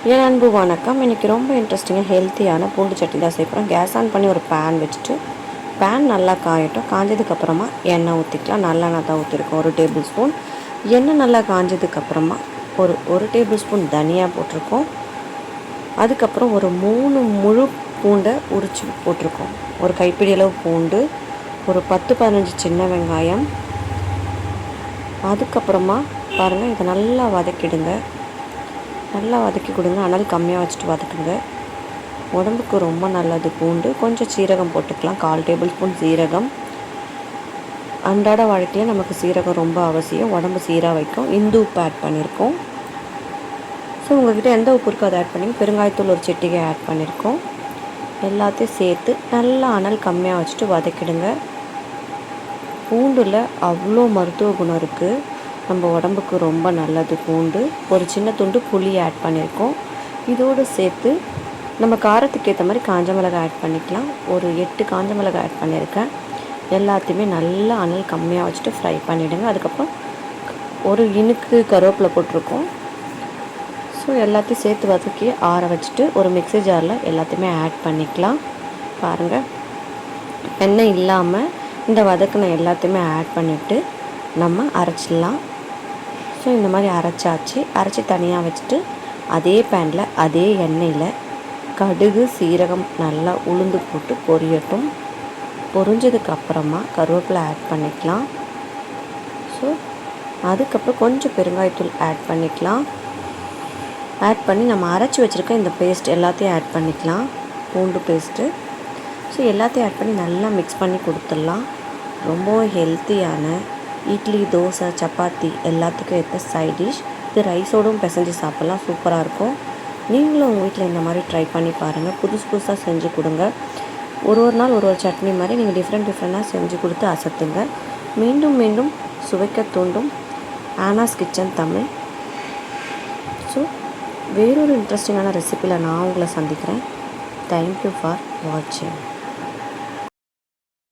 என் அன்பு வணக்கம். இன்றைக்கி ரொம்ப இன்ட்ரெஸ்டிங்காக ஹெல்த்தியான பூண்டு சட்னி தான் செய்கிறோம். கேஸ் ஆன் பண்ணி ஒரு பேன் வச்சுட்டு பேன் நல்லா காயட்டும். காஞ்சதுக்கப்புறமா எண்ணெய் ஊற்றிக்கலாம். நல்லெண்ணெய் தான் ஊற்றிருக்கோம், 1 டேபிள் ஸ்பூன். எண்ணெய் நல்லா காஞ்சதுக்கப்புறமா ஒரு டேபிள் ஸ்பூன் தனியா போட்டிருக்கோம். அதுக்கப்புறம் ஒரு 3 முழு பூண்டை உரிச்சு போட்டிருக்கோம். ஒரு கைப்பிடி அளவு பூண்டு, ஒரு 10-15 சின்ன வெங்காயம். அதுக்கப்புறமா பாருங்கள், இதை நல்லா வதக்கிடுங்க. நல்லா வதக்கி கொடுங்க. அனல் கம்மியாக வச்சுட்டு வதக்குங்க. உடம்புக்கு ரொம்ப நல்லது பூண்டு. கொஞ்சம் சீரகம் போட்டுக்கலாம், 1/4 டேபிள் ஸ்பூன் சீரகம். அன்றாட வாழ்க்கையில் நமக்கு சீரகம் ரொம்ப அவசியம், உடம்பு சீராக வைக்கும். இந்து உப்பு ஆட் பண்ணியிருக்கோம். ஸோ உங்கள்கிட்ட எந்த உப்பு இருக்கோ அதை ஆட் பண்ணி, பெருங்காயத்தூள் ஒரு சிட்டிகை ஆட் பண்ணியிருக்கோம். எல்லாத்தையும் சேர்த்து நல்லா அனல் கம்மியாக வச்சுட்டு வதக்கிடுங்க. பூண்டில் அவ்வளோ மருத்துவ குணம் இருக்குது. நம்ம உடம்புக்கு ரொம்ப நல்லது பூண்டு. ஒரு சின்ன துண்டு புளி ஆட் பண்ணியிருக்கோம். இதோடு சேர்த்து நம்ம காரத்துக்கு ஏற்ற மாதிரி காஞ்ச மிளகாய் ஆட் பண்ணிக்கலாம். ஒரு 8 காஞ்ச மிளகாய் ஆட் பண்ணியிருக்கேன். எல்லாத்தையுமே நல்லா அனல் கம்மியாக வச்சுட்டு ஃப்ரை பண்ணிவிடுங்க. அதுக்கப்புறம் ஒரு இனுக்கு கருவேப்பிலை போட்டிருக்கோம். ஸோ எல்லாத்தையும் சேர்த்து வதக்கி ஆற வச்சுட்டு ஒரு மிக்ஸி ஜாரில் எல்லாத்தையுமே ஆட் பண்ணிக்கலாம். பாருங்கள், எண்ணெய் இல்லாமல் இந்த வதக்கின எல்லாத்தையுமே ஆட் பண்ணிவிட்டு நம்ம அரைச்சிடலாம். ஸோ இந்த மாதிரி அரைச்சி தனியாக வச்சுட்டு அதே பேனில் அதே எண்ணெயில் கடுகு சீரகம் நல்லா உளுந்து போட்டு பொரியட்டும். பொரிஞ்சதுக்கப்புறமா கருவேப்பிலை ஆட் பண்ணிக்கலாம். ஸோ அதுக்கப்புறம் கொஞ்சம் பெருங்காயத்தூள் ஆட் பண்ணிக்கலாம். ஆட் பண்ணி நம்ம அரைச்சி வச்சுருக்க இந்த பேஸ்ட் எல்லாத்தையும் ஆட் பண்ணிக்கலாம், பூண்டு பேஸ்ட்டு. ஸோ எல்லாத்தையும் ஆட் பண்ணி நல்லா மிக்ஸ் பண்ணி கொடுத்துடலாம். ரொம்பவும் ஹெல்த்தியான இட்லி, தோசை, சப்பாத்தி எல்லாத்துக்கும் ஏற்ற சைட் டிஷ். இது ரைஸோடும் பிசைஞ்சு சாப்பிட்லாம், சூப்பராக இருக்கும். நீங்களும் உங்கள் வீட்டில் இந்த மாதிரி ட்ரை பண்ணி பாருங்கள். புதுசாக செஞ்சு கொடுங்க. ஒரு நாள் ஒரு சட்னி மாதிரி நீங்கள் டிஃப்ரெண்ட்டாக செஞ்சு கொடுத்து அசத்துங்க. மீண்டும் சுவைக்க தூண்டும் ஆனாஸ் கிச்சன் தமிழ். ஸோ வேறொரு இன்ட்ரெஸ்டிங்கான ரெசிபியில் நான் உங்களை சந்திக்கிறேன். தேங்க்யூ ஃபார் வாட்சிங்.